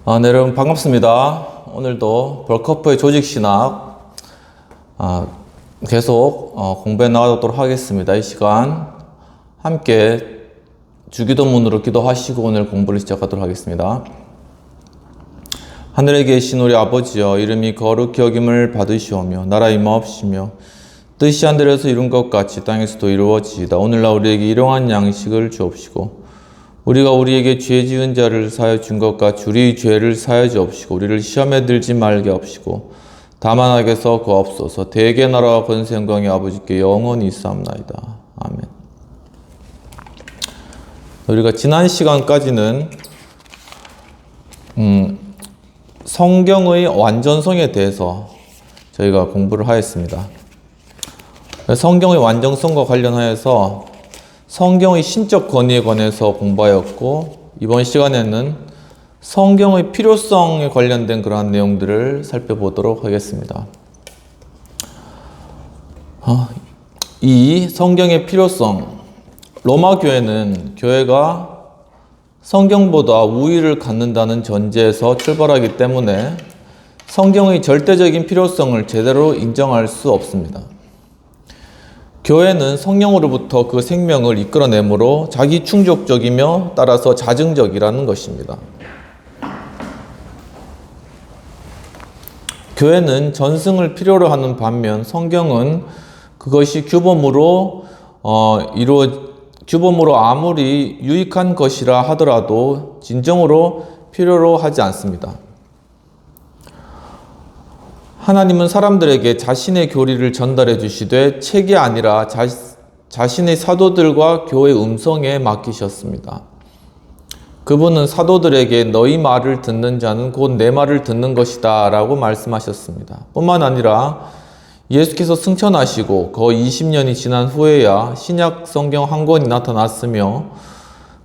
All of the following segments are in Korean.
네, 여러분 반갑습니다. 오늘도 벌커프의 조직신학 계속 공부해 나가도록 하겠습니다. 이 시간 함께 주기도문으로 기도하시고 오늘 공부를 시작하도록 하겠습니다. 하늘에 계신 우리 아버지여, 이름이 거룩히 여김을 받으시오며 나라 임하옵시며 뜻이 하늘에서 이룬 것 같이 땅에서도 이루어지이다. 오늘날 우리에게 일용할 양식을 주옵시고 우리가 우리에게 죄 지은 자를 사하여 준 것 같이 우리의 죄를 사하여 주옵시고 우리를 시험에 들지 말게 하옵시고 다만 악에서 구하옵소서. 대개 나라와 권세 영광이 아버지께 영원히 있사옵나이다. 아멘. 우리가 지난 시간까지는 성경의 완전성에 대해서 저희가 공부를 하였습니다. 성경의 완전성과 관련하여서 성경의 신적 권위에 관해서 공부하였고, 이번 시간에는 성경의 필요성에 관련된 그러한 내용들을 살펴보도록 하겠습니다. 이 성경의 필요성, 로마 교회는 교회가 성경보다 우위를 갖는다는 전제에서 출발하기 때문에 성경의 절대적인 필요성을 제대로 인정할 수 없습니다. 교회는 성령으로부터 그 생명을 이끌어내므로 자기 충족적이며 따라서 자증적이라는 것입니다. 교회는 전승을 필요로 하는 반면 성경은 그것이 규범으로 아무리 유익한 것이라 하더라도 진정으로 필요로 하지 않습니다. 하나님은 사람들에게 자신의 교리를 전달해 주시되 책이 아니라 자신의 사도들과 교회의 음성에 맡기셨습니다. 그분은 사도들에게 너희 말을 듣는 자는 곧 내 말을 듣는 것이다 라고 말씀하셨습니다. 뿐만 아니라 예수께서 승천하시고 거의 20년이 지난 후에야 신약 성경 한 권이 나타났으며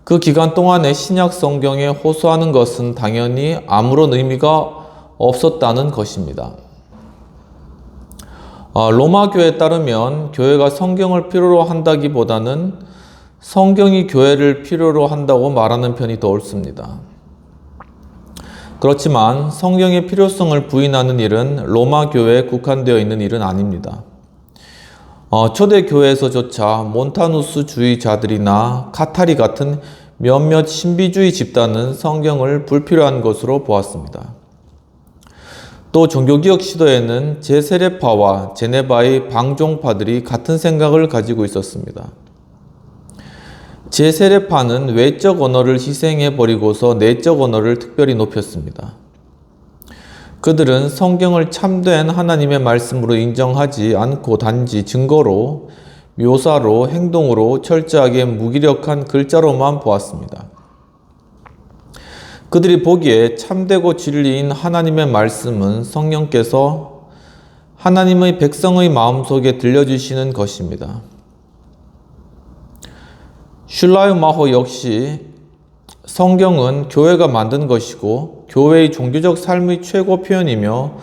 그 기간 동안에 신약 성경에 호소하는 것은 당연히 아무런 의미가 없었다는 것입니다. 로마 교회에 따르면 교회가 성경을 필요로 한다기보다는 성경이 교회를 필요로 한다고 말하는 편이 더 옳습니다. 그렇지만 성경의 필요성을 부인하는 일은 로마 교회에 국한되어 있는 일은 아닙니다. 초대 교회에서조차 몬타누스주의자들이나 카타리 같은 몇몇 신비주의 집단은 성경을 불필요한 것으로 보았습니다. 또 종교개혁 시도에는 제세례파와 제네바의 방종파들이 같은 생각을 가지고 있었습니다. 제세례파는 외적 언어를 희생해버리고서 내적 언어를 특별히 높였습니다. 그들은 성경을 참된 하나님의 말씀으로 인정하지 않고 단지 증거로, 묘사로, 행동으로 철저하게 무기력한 글자로만 보았습니다. 그들이 보기에 참되고 진리인 하나님의 말씀은 성령께서 하나님의 백성의 마음속에 들려주시는 것입니다. 슐라이마호 역시 성경은 교회가 만든 것이고 교회의 종교적 삶의 최고 표현이며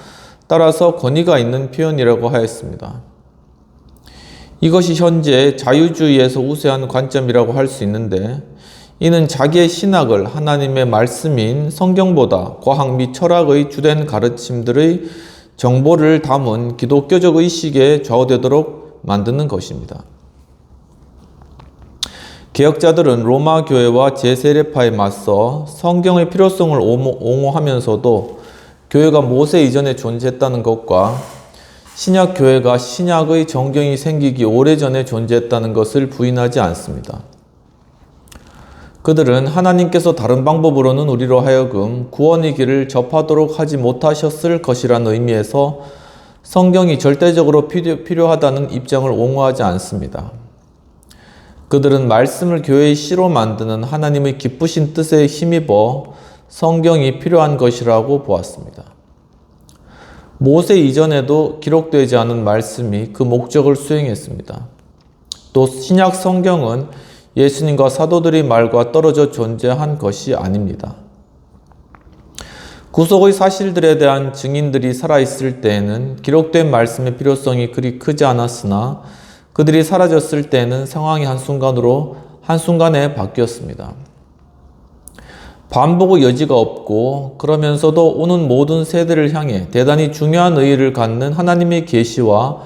따라서 권위가 있는 표현이라고 하였습니다. 이것이 현재 자유주의에서 우세한 관점이라고 할 수 있는데, 이는 자기의 신학을 하나님의 말씀인 성경보다 과학 및 철학의 주된 가르침들의 정보를 담은 기독교적 의식에 좌우되도록 만드는 것입니다. 개혁자들은 로마 교회와 제세례파에 맞서 성경의 필요성을 옹호하면서도 교회가 모세 이전에 존재했다는 것과 신약 교회가 신약의 정경이 생기기 오래전에 존재했다는 것을 부인하지 않습니다. 그들은 하나님께서 다른 방법으로는 우리로 하여금 구원의 길을 접하도록 하지 못하셨을 것이라는 의미에서 성경이 절대적으로 필요하다는 입장을 옹호하지 않습니다. 그들은 말씀을 교회의 씨로 만드는 하나님의 기쁘신 뜻에 힘입어 성경이 필요한 것이라고 보았습니다. 모세 이전에도 기록되지 않은 말씀이 그 목적을 수행했습니다. 또 신약 성경은 예수님과 사도들의 말과 떨어져 존재한 것이 아닙니다. 구속의 사실들에 대한 증인들이 살아있을 때에는 기록된 말씀의 필요성이 그리 크지 않았으나 그들이 사라졌을 때에는 상황이 한순간에 바뀌었습니다. 반복의 여지가 없고 그러면서도 오는 모든 세대를 향해 대단히 중요한 의의를 갖는 하나님의 계시와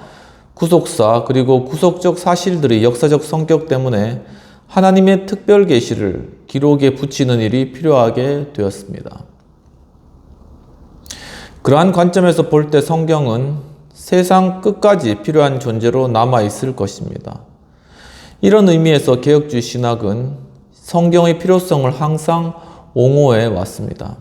구속사 그리고 구속적 사실들의 역사적 성격 때문에 하나님의 특별 계시를 기록에 붙이는 일이 필요하게 되었습니다. 그러한 관점에서 볼 때 성경은 세상 끝까지 필요한 존재로 남아있을 것입니다. 이런 의미에서 개혁주의 신학은 성경의 필요성을 항상 옹호해 왔습니다.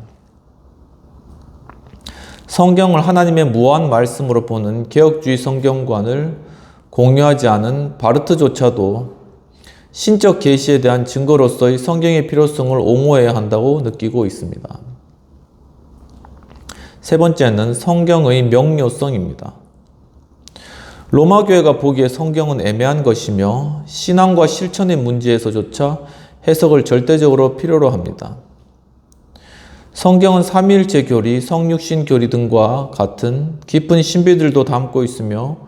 성경을 하나님의 무한 말씀으로 보는 개혁주의 성경관을 공유하지 않은 바르트조차도 신적 계시에 대한 증거로서의 성경의 필요성을 옹호해야 한다고 느끼고 있습니다. 세 번째는 성경의 명료성입니다. 로마 교회가 보기에 성경은 애매한 것이며 신앙과 실천의 문제에서조차 해석을 절대적으로 필요로 합니다. 성경은 삼위일체 교리, 성육신 교리 등과 같은 깊은 신비들도 담고 있으며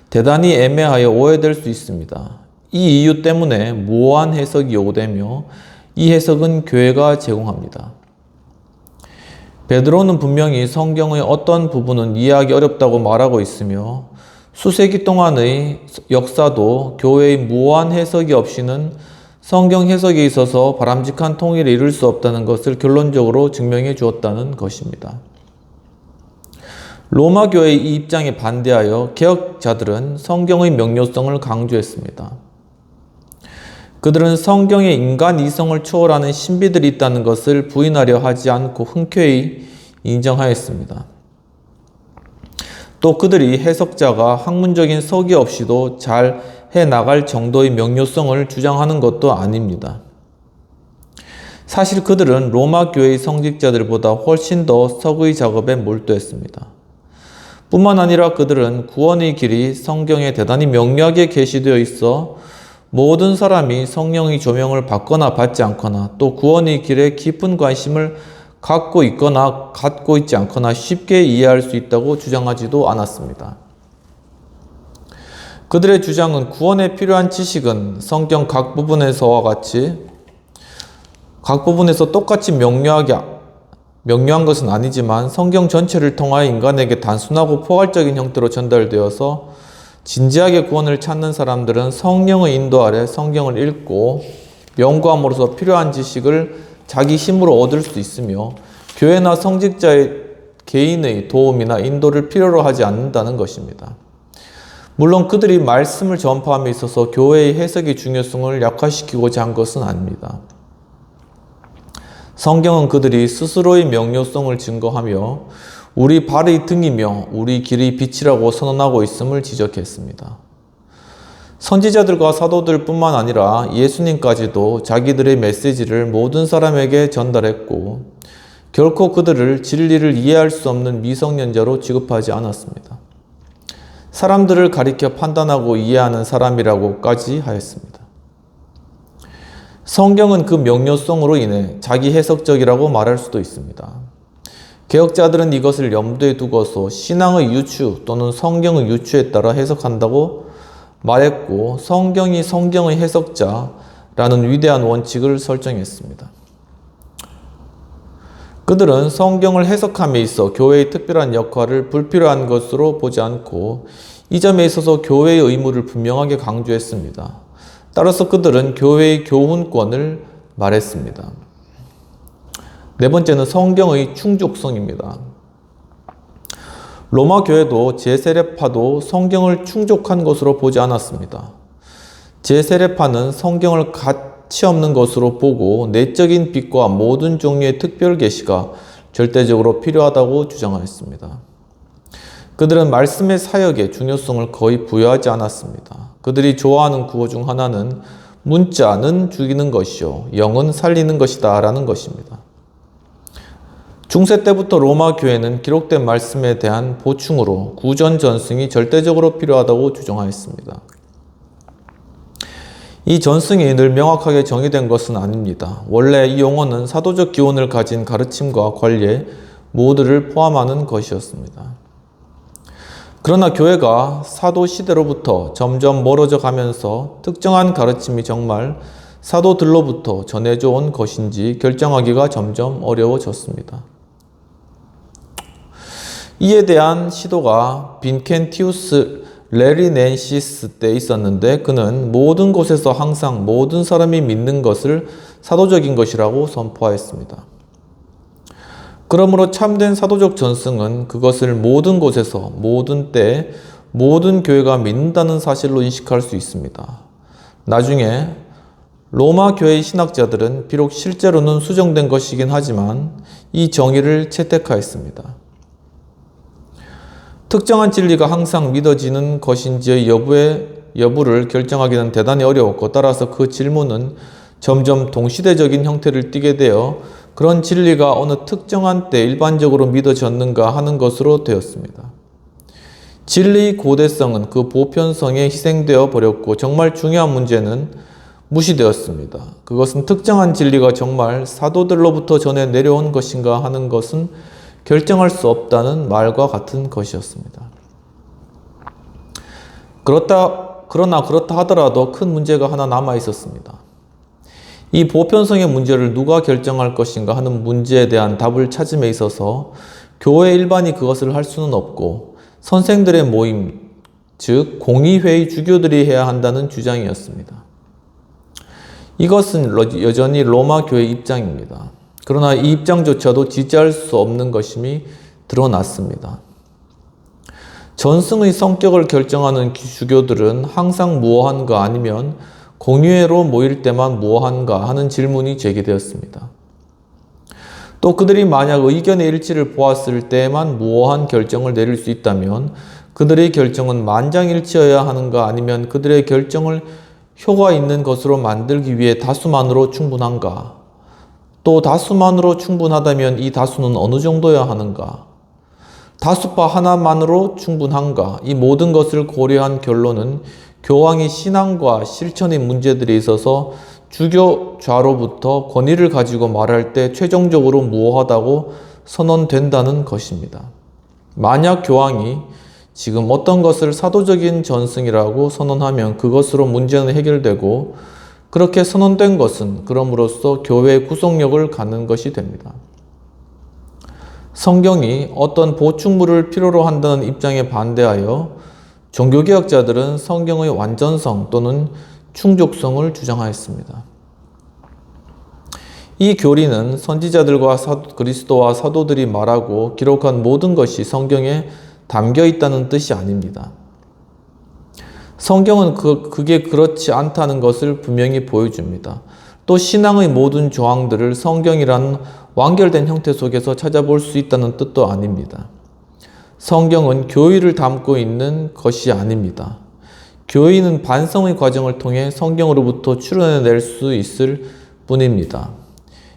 대단히 애매하여 오해될 수 있습니다. 이 이유 때문에 모호한 해석이 요구되며 이 해석은 교회가 제공합니다. 베드로는 분명히 성경의 어떤 부분은 이해하기 어렵다고 말하고 있으며 수세기 동안의 역사도 교회의 무한 해석이 없이는 성경 해석에 있어서 바람직한 통일을 이룰 수 없다는 것을 결론적으로 증명해 주었다는 것입니다. 로마 교회의 이 입장에 반대하여 개혁자들은 성경의 명료성을 강조했습니다. 그들은 성경에 인간 이성을 초월하는 신비들이 있다는 것을 부인하려 하지 않고 흔쾌히 인정하였습니다. 또 그들이 해석자가 학문적인 석의 없이도 잘 해나갈 정도의 명료성을 주장하는 것도 아닙니다. 사실 그들은 로마 교회의 성직자들보다 훨씬 더 석의 작업에 몰두했습니다. 뿐만 아니라 그들은 구원의 길이 성경에 대단히 명료하게 게시되어 있어 모든 사람이 성령의 조명을 받거나 받지 않거나 또 구원의 길에 깊은 관심을 갖고 있거나 갖고 있지 않거나 쉽게 이해할 수 있다고 주장하지도 않았습니다. 그들의 주장은 구원에 필요한 지식은 성경 각 부분에서와 같이 각 부분에서 똑같이 명료한 것은 아니지만 성경 전체를 통하여 인간에게 단순하고 포괄적인 형태로 전달되어서 진지하게 구원을 찾는 사람들은 성령의 인도 아래 성경을 읽고 연구함으로써 필요한 지식을 자기 힘으로 얻을 수 있으며 교회나 성직자의 개인의 도움이나 인도를 필요로 하지 않는다는 것입니다. 물론 그들이 말씀을 전파함에 있어서 교회의 해석의 중요성을 약화시키고자 한 것은 아닙니다. 성경은 그들이 스스로의 명료성을 증거하며 우리 발의 등이며 우리 길의 빛이라고 선언하고 있음을 지적했습니다. 선지자들과 사도들 뿐만 아니라 예수님까지도 자기들의 메시지를 모든 사람에게 전달했고 결코 그들을 진리를 이해할 수 없는 미성년자로 취급하지 않았습니다. 사람들을 가리켜 판단하고 이해하는 사람이라고까지 하였습니다. 성경은 그 명료성으로 인해 자기 해석적이라고 말할 수도 있습니다. 개혁자들은 이것을 염두에 두고서 신앙의 유추 또는 성경의 유추에 따라 해석한다고 말했고 성경이 성경의 해석자라는 위대한 원칙을 설정했습니다. 그들은 성경을 해석함에 있어 교회의 특별한 역할을 불필요한 것으로 보지 않고 이 점에 있어서 교회의 의무를 분명하게 강조했습니다. 따라서 그들은 교회의 교훈권을 말했습니다. 네 번째는 성경의 충족성입니다. 로마 교회도 제세례파도 성경을 충족한 것으로 보지 않았습니다. 제세례파는 성경을 가치 없는 것으로 보고 내적인 빛과 모든 종류의 특별 계시가 절대적으로 필요하다고 주장하였습니다. 그들은 말씀의 사역에 중요성을 거의 부여하지 않았습니다. 그들이 좋아하는 구호 중 하나는 문자는 죽이는 것이요 영은 살리는 것이다 라는 것입니다. 중세 때부터 로마 교회는 기록된 말씀에 대한 보충으로 구전 전승이 절대적으로 필요하다고 주장하였습니다. 이 전승이 늘 명확하게 정의된 것은 아닙니다. 원래 이 용어는 사도적 기원을 가진 가르침과 관례 모두를 포함하는 것이었습니다. 그러나 교회가 사도 시대로부터 점점 멀어져 가면서 특정한 가르침이 정말 사도들로부터 전해져 온 것인지 결정하기가 점점 어려워졌습니다. 이에 대한 시도가 빈켄티우스 레리넨시스 때 있었는데 그는 모든 곳에서 항상 모든 사람이 믿는 것을 사도적인 것이라고 선포하였습니다. 그러므로 참된 사도적 전승은 그것을 모든 곳에서 모든 때 모든 교회가 믿는다는 사실로 인식할 수 있습니다. 나중에 로마 교회의 신학자들은 비록 실제로는 수정된 것이긴 하지만 이 정의를 채택하였습니다. 특정한 진리가 항상 믿어지는 것인지의 여부를 결정하기는 대단히 어려웠고 따라서 그 질문은 점점 동시대적인 형태를 띠게 되어 그런 진리가 어느 특정한 때 일반적으로 믿어졌는가 하는 것으로 되었습니다. 진리의 고대성은 그 보편성에 희생되어 버렸고 정말 중요한 문제는 무시되었습니다. 그것은 특정한 진리가 정말 사도들로부터 전해 내려온 것인가 하는 것은 결정할 수 없다는 말과 같은 것이었습니다. 그러나 그렇다 하더라도 큰 문제가 하나 남아 있었습니다. 이 보편성의 문제를 누가 결정할 것인가 하는 문제에 대한 답을 찾음에 있어서 교회 일반이 그것을 할 수는 없고 선생들의 모임, 즉 공의회의 주교들이 해야 한다는 주장이었습니다. 이것은 여전히 로마 교회의 입장입니다. 그러나 이 입장조차도 지지할 수 없는 것임이 드러났습니다. 전승의 성격을 결정하는 주교들은 항상 무어한가 아니면 공의회로 모일 때만 무어한가 하는 질문이 제기되었습니다. 또 그들이 만약 의견의 일치를 보았을 때에만 무어한 결정을 내릴 수 있다면 그들의 결정은 만장일치여야 하는가 아니면 그들의 결정을 효과 있는 것으로 만들기 위해 다수만으로 충분한가? 또 다수만으로 충분하다면 이 다수는 어느 정도여야 하는가? 다수파 하나만으로 충분한가? 이 모든 것을 고려한 결론은 교황이 신앙과 실천의 문제들에 있어서 주교좌로부터 권위를 가지고 말할 때 최종적으로 무효하다고 선언된다는 것입니다. 만약 교황이 지금 어떤 것을 사도적인 전승이라고 선언하면 그것으로 문제는 해결되고 그렇게 선언된 것은 그럼으로써 교회의 구속력을 갖는 것이 됩니다. 성경이 어떤 보충물을 필요로 한다는 입장에 반대하여 종교개혁자들은 성경의 완전성 또는 충족성을 주장하였습니다. 이 교리는 선지자들과 그리스도와 사도들이 말하고 기록한 모든 것이 성경에 담겨 있다는 뜻이 아닙니다. 성경은 그게 그렇지 않다는 것을 분명히 보여줍니다. 또 신앙의 모든 조항들을 성경이라는 완결된 형태 속에서 찾아볼 수 있다는 뜻도 아닙니다. 성경은 교의를 담고 있는 것이 아닙니다. 교의는 반성의 과정을 통해 성경으로부터 추론해낼 수 있을 뿐입니다.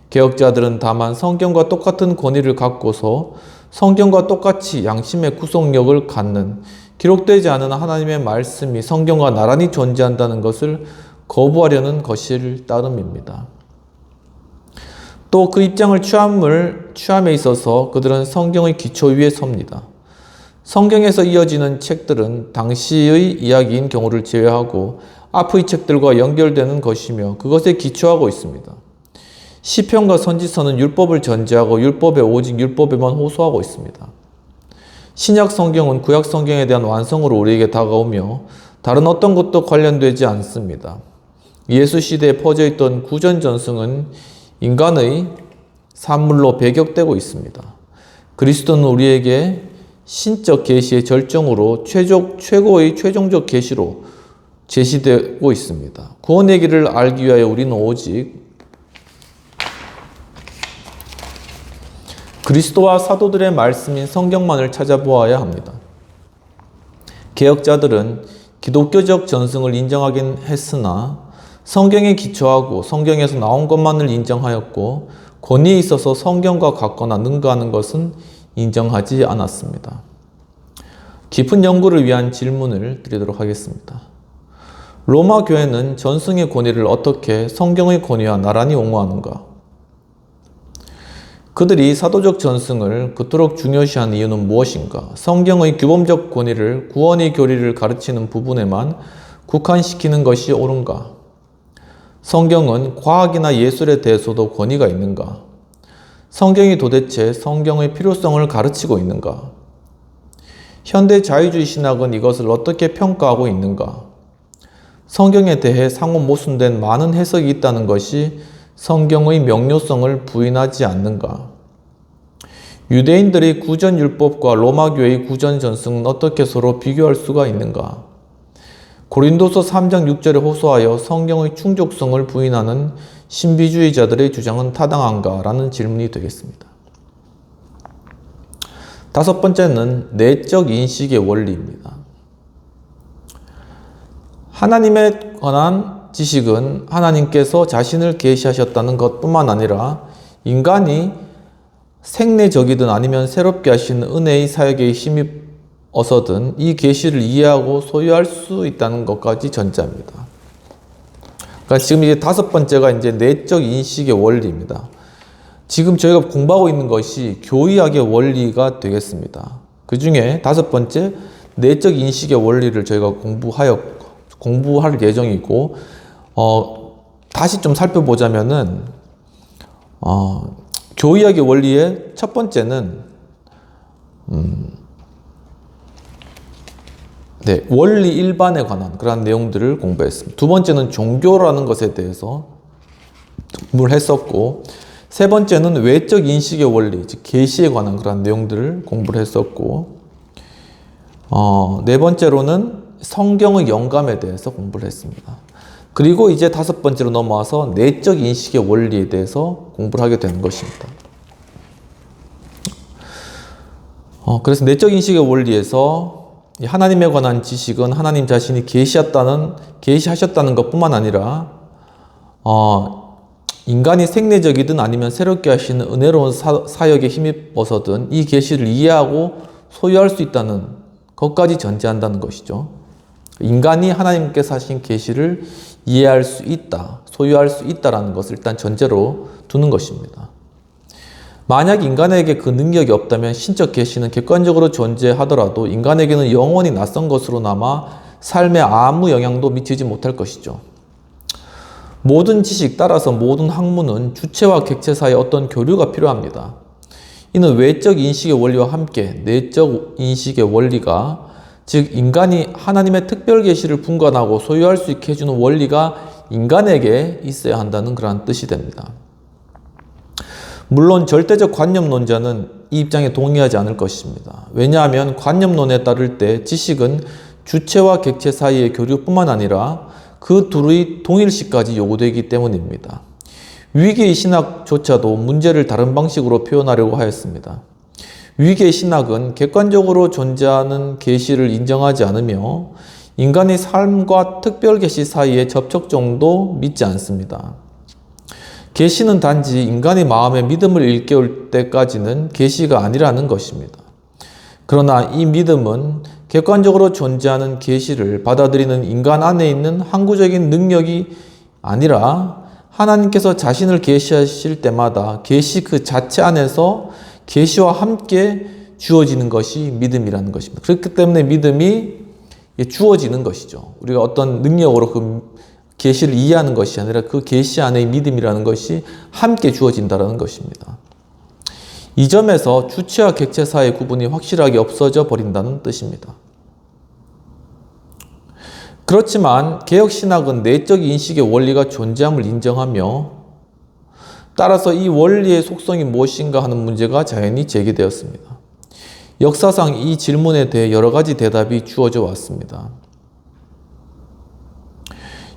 개혁자들은 다만 성경과 똑같은 권위를 갖고서 성경과 똑같이 양심의 구속력을 갖는 기록되지 않은 하나님의 말씀이 성경과 나란히 존재한다는 것을 거부하려는 것일 따름입니다. 또 그 입장을 취함에 있어서 그들은 성경의 기초 위에 섭니다. 성경에서 이어지는 책들은 당시의 이야기인 경우를 제외하고 앞의 책들과 연결되는 것이며 그것에 기초하고 있습니다. 시편과 선지서는 율법을 전제하고 율법에 오직 율법에만 호소하고 있습니다. 신약 성경은 구약 성경에 대한 완성으로 우리에게 다가오며 다른 어떤 것도 관련되지 않습니다. 예수 시대에 퍼져있던 구전 전승은 인간의 산물로 배격되고 있습니다. 그리스도는 우리에게 신적 계시의 절정으로 최고의 최종적 계시로 제시되고 있습니다. 구원의 길을 알기 위하여 우리는 오직 그리스도와 사도들의 말씀인 성경만을 찾아보아야 합니다. 개혁자들은 기독교적 전승을 인정하긴 했으나 성경에 기초하고 성경에서 나온 것만을 인정하였고 권위에 있어서 성경과 같거나 능가하는 것은 인정하지 않았습니다. 깊은 연구를 위한 질문을 드리도록 하겠습니다. 로마 교회는 전승의 권위를 어떻게 성경의 권위와 나란히 옹호하는가? 그들이 사도적 전승을 그토록 중요시한 이유는 무엇인가? 성경의 규범적 권위를 구원의 교리를 가르치는 부분에만 국한시키는 것이 옳은가? 성경은 과학이나 예술에 대해서도 권위가 있는가? 성경이 도대체 성경의 필요성을 가르치고 있는가? 현대 자유주의 신학은 이것을 어떻게 평가하고 있는가? 성경에 대해 상호 모순된 많은 해석이 있다는 것이 성경의 명료성을 부인하지 않는가? 유대인들의 구전율법과 로마교회의 구전전승은 어떻게 서로 비교할 수가 있는가? 고린도서 3장 6절에 호소하여 성경의 충족성을 부인하는 신비주의자들의 주장은 타당한가? 라는 질문이 되겠습니다. 다섯 번째는 내적 인식의 원리입니다. 하나님에 관한 지식은 하나님께서 자신을 계시하셨다는 것뿐만 아니라 인간이 생내적이든 아니면 새롭게 하시는 은혜의 사역에 힘입어서든 이 계시를 이해하고 소유할 수 있다는 것까지 전제합니다. 그러니까 지금 이제 다섯 번째가 이제 내적 인식의 원리입니다. 지금 저희가 공부하고 있는 것이 교의학의 원리가 되겠습니다. 그 중에 다섯 번째 내적 인식의 원리를 저희가 공부할 예정이고, 다시 좀 살펴보자면은, 교의학의 원리의 첫 번째는, 원리 일반에 관한 그런 내용들을 공부했습니다. 두 번째는 종교라는 것에 대해서 공부를 했었고, 세 번째는 외적 인식의 원리, 즉 계시에 관한 그런 내용들을 공부를 했었고, 네 번째로는 성경의 영감에 대해서 공부를 했습니다. 그리고 이제 다섯 번째로 넘어와서 내적 인식의 원리에 대해서 공부를 하게 되는 것입니다. 그래서 내적 인식의 원리에서 하나님에 관한 지식은 하나님 자신이 계시하셨다는 것뿐만 아니라 인간이 생내적이든 아니면 새롭게 하시는 은혜로운 사역에 힘입어서든 이 계시를 이해하고 소유할 수 있다는 것까지 전제한다는 것이죠. 인간이 하나님께서 하신 계시를 이해할 수 있다, 소유할 수 있다라는 것을 일단 전제로 두는 것입니다. 만약 인간에게 그 능력이 없다면 신적 계시는 객관적으로 존재하더라도 인간에게는 영원히 낯선 것으로 남아 삶에 아무 영향도 미치지 못할 것이죠. 모든 지식 따라서 모든 학문은 주체와 객체 사이에 어떤 교류가 필요합니다. 이는 외적 인식의 원리와 함께 내적 인식의 원리가, 즉 인간이 하나님의 특별 계시를 분간하고 소유할 수 있게 해주는 원리가 인간에게 있어야 한다는 그런 뜻이 됩니다. 물론 절대적 관념론자는 이 입장에 동의하지 않을 것입니다. 왜냐하면 관념론에 따를 때 지식은 주체와 객체 사이의 교류뿐만 아니라 그 둘의 동일시까지 요구되기 때문입니다. 위계의 신학조차도 문제를 다른 방식으로 표현하려고 하였습니다. 위계의 신학은 객관적으로 존재하는 계시를 인정하지 않으며 인간의 삶과 특별 계시 사이의 접촉정도 믿지 않습니다. 계시는 단지 인간의 마음에 믿음을 일깨울 때까지는 계시가 아니라는 것입니다. 그러나 이 믿음은 객관적으로 존재하는 계시를 받아들이는 인간 안에 있는 항구적인 능력이 아니라 하나님께서 자신을 계시하실 때마다 계시 그 자체 안에서 계시와 함께 주어지는 것이 믿음이라는 것입니다. 그렇기 때문에 믿음이 주어지는 것이죠. 우리가 어떤 능력으로 그 계시를 이해하는 것이 아니라 그 계시 안의 믿음이라는 것이 함께 주어진다는 것입니다. 이 점에서 주체와 객체 사이의 구분이 확실하게 없어져 버린다는 뜻입니다. 그렇지만 개혁신학은 내적 인식의 원리가 존재함을 인정하며 따라서 이 원리의 속성이 무엇인가 하는 문제가 자연히 제기되었습니다. 역사상 이 질문에 대해 여러 가지 대답이 주어져 왔습니다.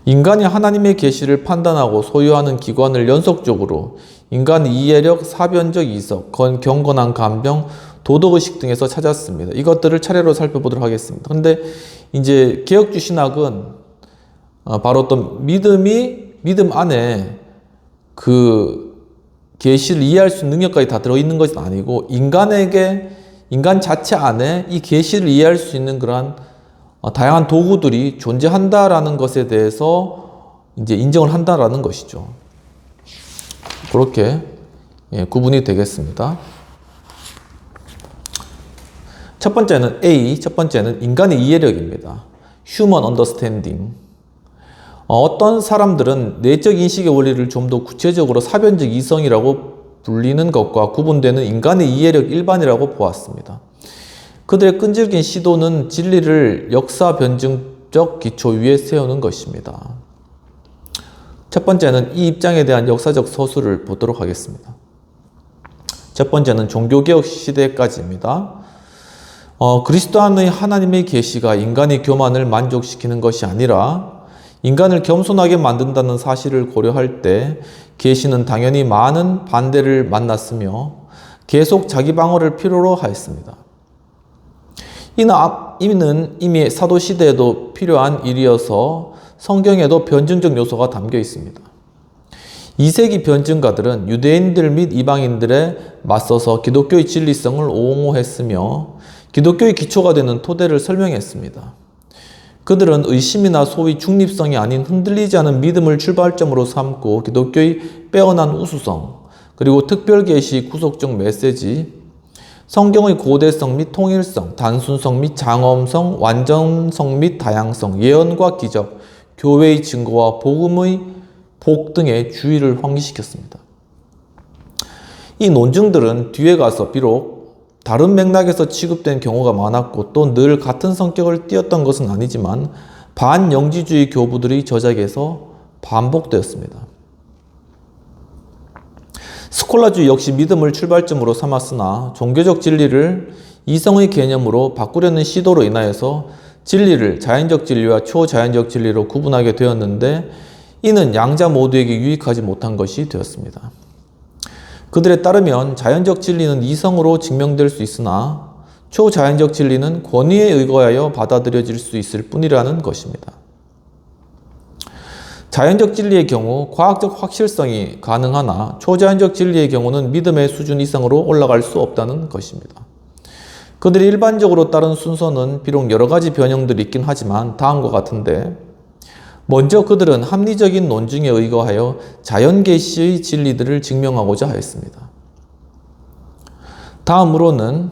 인간이 하나님의 계시를 판단하고 소유하는 기관을 연속적으로 인간의 이해력, 사변적 이석, 경건한 감정, 도덕의식 등에서 찾았습니다. 이것들을 차례로 살펴보도록 하겠습니다. 그런데 이제 개혁주 신학은 바로 어떤 믿음 안에 그 계시를 이해할 수 있는 능력까지 다 들어있는 것은 아니고 인간 자체 안에 이 계시를 이해할 수 있는 그러한 다양한 도구들이 존재한다라는 것에 대해서 이제 인정을 한다라는 것이죠. 그렇게 구분이 되겠습니다. 첫 번째는 인간의 이해력입니다. Human Understanding. 어떤 사람들은 내적 인식의 원리를 좀 더 구체적으로 사변적 이성이라고 불리는 것과 구분되는 인간의 이해력 일반이라고 보았습니다. 그들의 끈질긴 시도는 진리를 역사 변증적 기초 위에 세우는 것입니다. 첫 번째는 이 입장에 대한 역사적 서술을 보도록 하겠습니다. 첫 번째는 종교개혁 시대까지입니다. 그리스도 안의 하나님의 계시가 인간의 교만을 만족시키는 것이 아니라 인간을 겸손하게 만든다는 사실을 고려할 때 계시는 당연히 많은 반대를 만났으며 계속 자기 방어를 필요로 하였습니다. 이는 이미 사도시대에도 필요한 일이어서 성경에도 변증적 요소가 담겨 있습니다. 2세기 변증가들은 유대인들 및 이방인들에 맞서서 기독교의 진리성을 옹호했으며 기독교의 기초가 되는 토대를 설명했습니다. 그들은 의심이나 소위 중립성이 아닌 흔들리지 않은 믿음을 출발점으로 삼고 기독교의 빼어난 우수성, 그리고 특별계시 구속적 메시지, 성경의 고대성 및 통일성, 단순성 및 장엄성, 완전성 및 다양성, 예언과 기적, 교회의 증거와 복음의 복 등의 주의를 환기시켰습니다. 이 논증들은 뒤에 가서 비록 다른 맥락에서 취급된 경우가 많았고 또 늘 같은 성격을 띠었던 것은 아니지만 반영지주의 교부들의 저작에서 반복되었습니다. 스콜라주의 역시 믿음을 출발점으로 삼았으나 종교적 진리를 이성의 개념으로 바꾸려는 시도로 인하여서 진리를 자연적 진리와 초자연적 진리로 구분하게 되었는데 이는 양자 모두에게 유익하지 못한 것이 되었습니다. 그들에 따르면 자연적 진리는 이성으로 증명될 수 있으나 초자연적 진리는 권위에 의거하여 받아들여질 수 있을 뿐이라는 것입니다. 자연적 진리의 경우 과학적 확실성이 가능하나 초자연적 진리의 경우는 믿음의 수준 이상으로 올라갈 수 없다는 것입니다. 그들이 일반적으로 따른 순서는 비록 여러 가지 변형들이 있긴 하지만 다음과 같은데, 먼저 그들은 합리적인 논증에 의거하여 자연계시의 진리들을 증명하고자 하였습니다. 다음으로는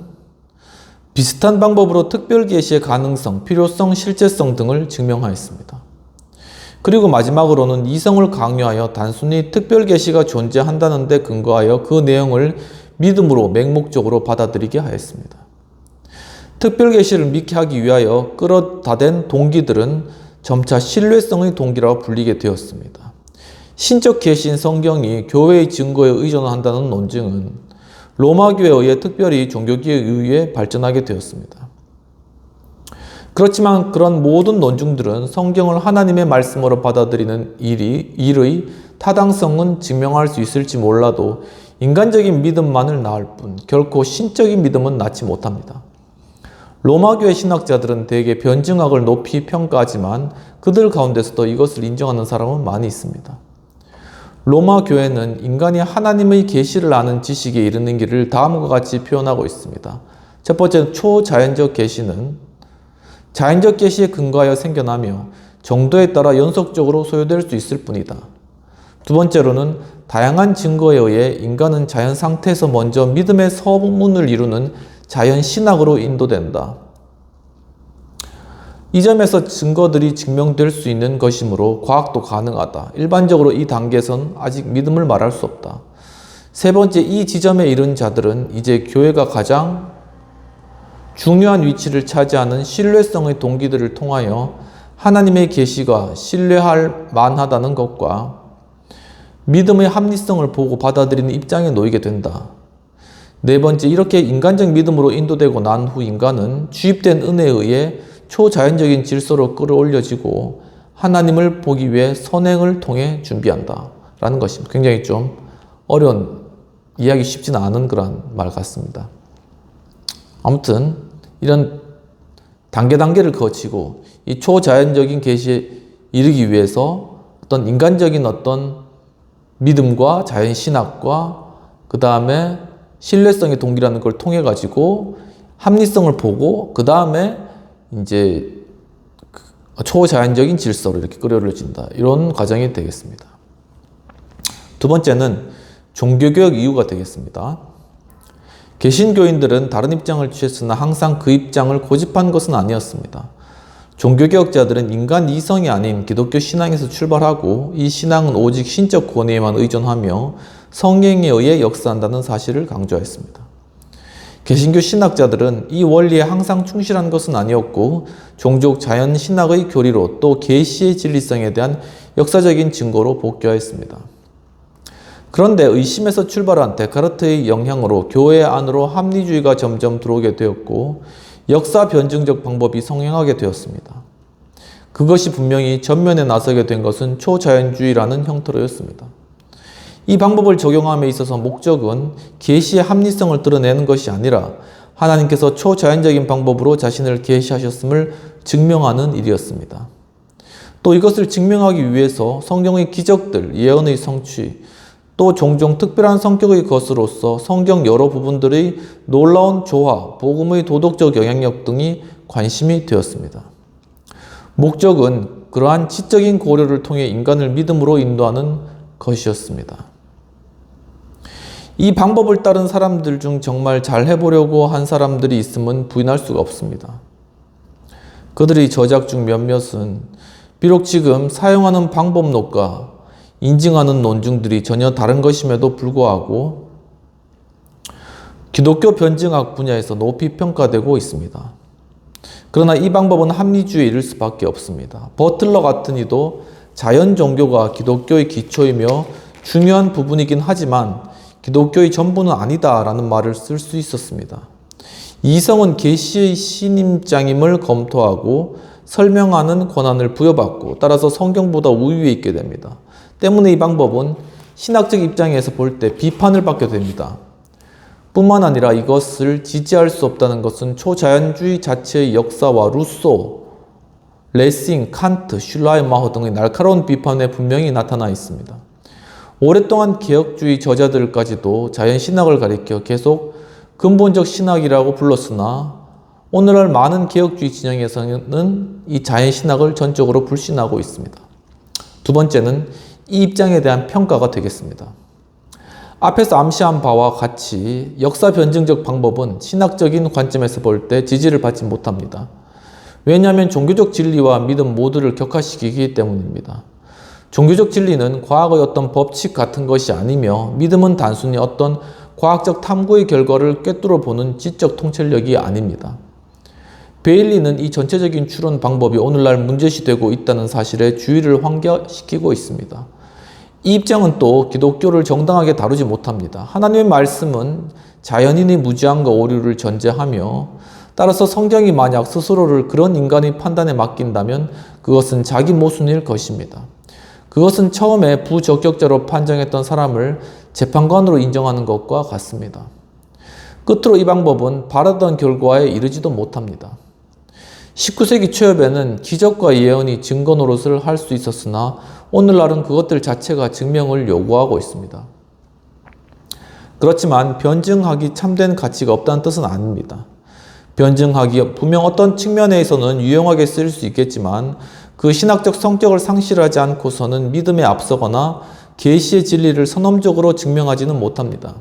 비슷한 방법으로 특별계시의 가능성, 필요성, 실제성 등을 증명하였습니다. 그리고 마지막으로는 이성을 강요하여 단순히 특별계시가 존재한다는 데 근거하여 그 내용을 믿음으로 맹목적으로 받아들이게 하였습니다. 특별계시를 믿게 하기 위하여 끌어다 댄 동기들은 점차 신뢰성의 동기라고 불리게 되었습니다. 신적 계시인 성경이 교회의 증거에 의존한다는 논증은 로마교회에 의해 특별히 종교기에 의해 발전하게 되었습니다. 그렇지만 그런 모든 논증들은 성경을 하나님의 말씀으로 받아들이는 일의 타당성은 증명할 수 있을지 몰라도 인간적인 믿음만을 낳을 뿐 결코 신적인 믿음은 낳지 못합니다. 로마교회 신학자들은 대개 변증학을 높이 평가하지만 그들 가운데서도 이것을 인정하는 사람은 많이 있습니다. 로마교회는 인간이 하나님의 계시를 아는 지식에 이르는 길을 다음과 같이 표현하고 있습니다. 첫 번째는 초자연적 계시는 자연적 계시에 근거하여 생겨나며 정도에 따라 연속적으로 소요될 수 있을 뿐이다. 두 번째로는 다양한 증거에 의해 인간은 자연 상태에서 먼저 믿음의 서문을 이루는 자연 신학으로 인도된다. 이 점에서 증거들이 증명될 수 있는 것이므로 과학도 가능하다. 일반적으로 이 단계에선 아직 믿음을 말할 수 없다. 세 번째, 이 지점에 이른 자들은 이제 교회가 가장 중요한 위치를 차지하는 신뢰성의 동기들을 통하여 하나님의 계시가 신뢰할 만하다는 것과 믿음의 합리성을 보고 받아들이는 입장에 놓이게 된다. 네 번째, 이렇게 인간적 믿음으로 인도되고 난 후 인간은 주입된 은혜에 의해 초자연적인 질서로 끌어올려지고 하나님을 보기 위해 선행을 통해 준비한다 라는 것입니다. 굉장히 좀 어려운, 이해하기 쉽지는 않은 그런 말 같습니다. 아무튼 이런 단계를 거치고 이 초자연적인 계시에 이르기 위해서 어떤 인간적인 어떤 믿음과 자연신학과 그 다음에 신뢰성의 동기라는 걸 통해 가지고 합리성을 보고 그 다음에 이제 초자연적인 질서로 이렇게 끌어올려진다. 이런 과정이 되겠습니다. 두 번째는 종교개혁 이유가 되겠습니다. 개신교인들은 다른 입장을 취했으나 항상 그 입장을 고집한 것은 아니었습니다. 종교개혁자들은 인간 이성이 아닌 기독교 신앙에서 출발하고 이 신앙은 오직 신적 권위에만 의존하며 성령에 의해 역사한다는 사실을 강조했습니다. 개신교 신학자들은 이 원리에 항상 충실한 것은 아니었고 종족 자연 신학의 교리로 또 계시의 진리성에 대한 역사적인 증거로 복교했습니다. 그런데 의심에서 출발한 데카르트의 영향으로 교회 안으로 합리주의가 점점 들어오게 되었고 역사 변증적 방법이 성행하게 되었습니다. 그것이 분명히 전면에 나서게 된 것은 초자연주의라는 형태로였습니다. 이 방법을 적용함에 있어서 목적은 계시의 합리성을 드러내는 것이 아니라 하나님께서 초자연적인 방법으로 자신을 계시하셨음을 증명하는 일이었습니다. 또 이것을 증명하기 위해서 성경의 기적들, 예언의 성취, 또 종종 특별한 성격의 것으로서 성경 여러 부분들의 놀라운 조화, 복음의 도덕적 영향력 등이 관심이 되었습니다. 목적은 그러한 지적인 고려를 통해 인간을 믿음으로 인도하는 것이었습니다. 이 방법을 따른 사람들 중 정말 잘 해보려고 한 사람들이 있음은 부인할 수가 없습니다. 그들의 저작 중 몇몇은 비록 지금 사용하는 방법론과 인증하는 논증들이 전혀 다른 것임에도 불구하고 기독교 변증학 분야에서 높이 평가되고 있습니다. 그러나 이 방법은 합리주의에 이를 수밖에 없습니다. 버틀러 같은 이도 자연 종교가 기독교의 기초이며 중요한 부분이긴 하지만 기독교의 전부는 아니다라는 말을 쓸 수 있었습니다. 이성은 계시의 신임장임을 검토하고 설명하는 권한을 부여받고 따라서 성경보다 우위에 있게 됩니다. 때문에 이 방법은 신학적 입장에서 볼 때 비판을 받게 됩니다. 뿐만 아니라 이것을 지지할 수 없다는 것은 초자연주의 자체의 역사와 루소, 레싱, 칸트, 슐라이마허 등의 날카로운 비판에 분명히 나타나 있습니다. 오랫동안 개혁주의 저자들까지도 자연신학을 가리켜 계속 근본적 신학이라고 불렀으나 오늘날 많은 개혁주의 진영에서는 이 자연신학을 전적으로 불신하고 있습니다. 두 번째는 이 입장에 대한 평가가 되겠습니다. 앞에서 암시한 바와 같이 역사 변증적 방법은 신학적인 관점에서 볼 때 지지를 받지 못합니다. 왜냐하면 종교적 진리와 믿음 모두를 격화시키기 때문입니다. 종교적 진리는 과학의 어떤 법칙 같은 것이 아니며 믿음은 단순히 어떤 과학적 탐구의 결과를 꿰뚫어 보는 지적 통찰력이 아닙니다. 베일리는 이 전체적인 추론 방법이 오늘날 문제시되고 있다는 사실에 주의를 환기시키고 있습니다. 이 입장은 또 기독교를 정당하게 다루지 못합니다. 하나님의 말씀은 자연인의 무지함과 오류를 전제하며 따라서 성경이 만약 스스로를 그런 인간의 판단에 맡긴다면 그것은 자기 모순일 것입니다. 그것은 처음에 부적격자로 판정했던 사람을 재판관으로 인정하는 것과 같습니다. 끝으로 이 방법은 바라던 결과에 이르지도 못합니다. 19세기 초엽에는 기적과 예언이 증거 노릇을 할 수 있었으나 오늘날은 그것들 자체가 증명을 요구하고 있습니다. 그렇지만 변증학이 참된 가치가 없다는 뜻은 아닙니다. 변증학이 분명 어떤 측면에서는 유용하게 쓰일 수 있겠지만 그 신학적 성격을 상실하지 않고서는 믿음에 앞서거나 계시의 진리를 선언적으로 증명하지는 못합니다.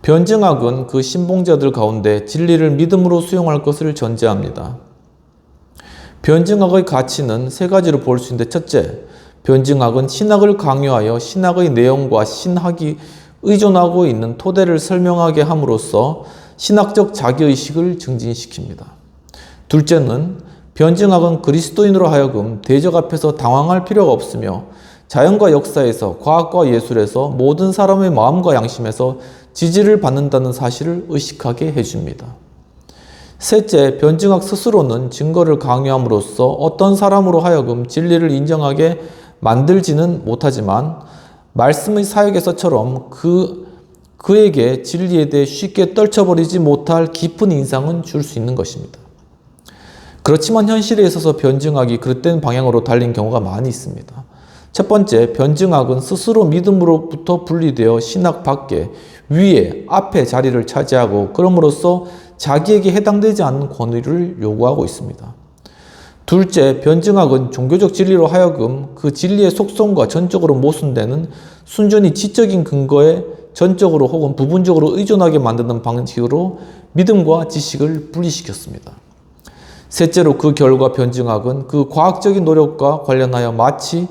변증학은 그 신봉자들 가운데 진리를 믿음으로 수용할 것을 전제합니다. 변증학의 가치는 세 가지로 볼 수 있는데, 첫째, 변증학은 신학을 강요하여 신학의 내용과 신학이 의존하고 있는 토대를 설명하게 함으로써 신학적 자기의식을 증진시킵니다. 둘째는 변증학은 그리스도인으로 하여금 대적 앞에서 당황할 필요가 없으며 자연과 역사에서, 과학과 예술에서, 모든 사람의 마음과 양심에서 지지를 받는다는 사실을 의식하게 해줍니다. 셋째, 변증학 스스로는 증거를 강요함으로써 어떤 사람으로 하여금 진리를 인정하게 만들지는 못하지만 말씀의 사역에서처럼 그에게 진리에 대해 쉽게 떨쳐버리지 못할 깊은 인상은 줄 수 있는 것입니다. 그렇지만 현실에 있어서 변증학이 그릇된 방향으로 달린 경우가 많이 있습니다. 첫 번째, 변증학은 스스로 믿음으로부터 분리되어 신학 밖에, 위에, 앞에 자리를 차지하고 그럼으로써 자기에게 해당되지 않는 권위를 요구하고 있습니다. 둘째, 변증학은 종교적 진리로 하여금 그 진리의 속성과 전적으로 모순되는 순전히 지적인 근거에 전적으로 혹은 부분적으로 의존하게 만드는 방식으로 믿음과 지식을 분리시켰습니다. 셋째로 그 결과 변증학은 그 과학적인 노력과 관련하여 마치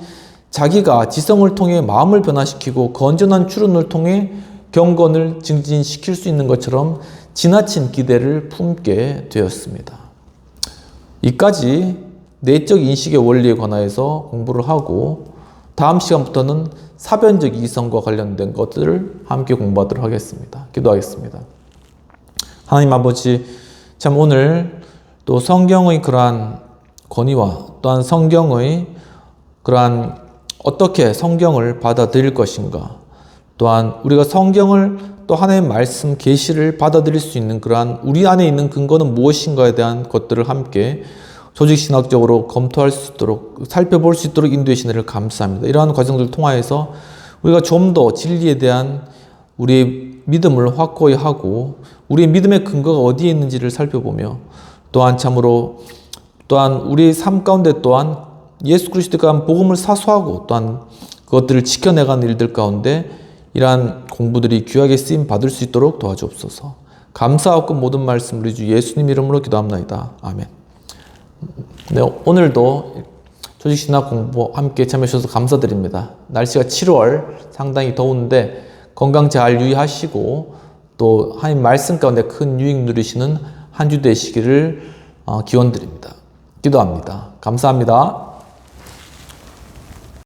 자기가 지성을 통해 마음을 변화시키고 건전한 추론을 통해 경건을 증진시킬 수 있는 것처럼 지나친 기대를 품게 되었습니다. 이까지 내적 인식의 원리에 관하여서 공부를 하고 다음 시간부터는 사변적 이성과 관련된 것들을 함께 공부하도록 하겠습니다. 기도하겠습니다. 하나님 아버지, 참 오늘 또 성경의 그러한 권위와 또한 성경의 그러한 어떻게 성경을 받아들일 것인가, 또한 우리가 성경을 또 하나님의 말씀 계시를 받아들일 수 있는 그러한 우리 안에 있는 근거는 무엇인가에 대한 것들을 함께 조직신학적으로 검토할 수 있도록 살펴볼 수 있도록 인도해 주신 것을 감사합니다. 이러한 과정들을 통하여서 우리가 좀 더 진리에 대한 우리의 믿음을 확고히 하고 우리의 믿음의 근거가 어디에 있는지를 살펴보며 또한 참으로 또한 우리의 삶 가운데 또한 예수 그리스도에 관한 복음을 사수하고 또한 그것들을 지켜내가는 일들 가운데 이러한 공부들이 귀하게 쓰임 받을 수 있도록 도와주옵소서. 감사하고 모든 말씀 우리 주 예수님 이름으로 기도합나이다. 아멘. 네, 오늘도 조직신학 공부 함께 참여해 주셔서 감사드립니다. 날씨가 7월 상당히 더운데 건강 잘 유의하시고 또 하나님 말씀 가운데 큰 유익 누리시는 한 주 되시기를 기원드립니다. 기도합니다. 감사합니다.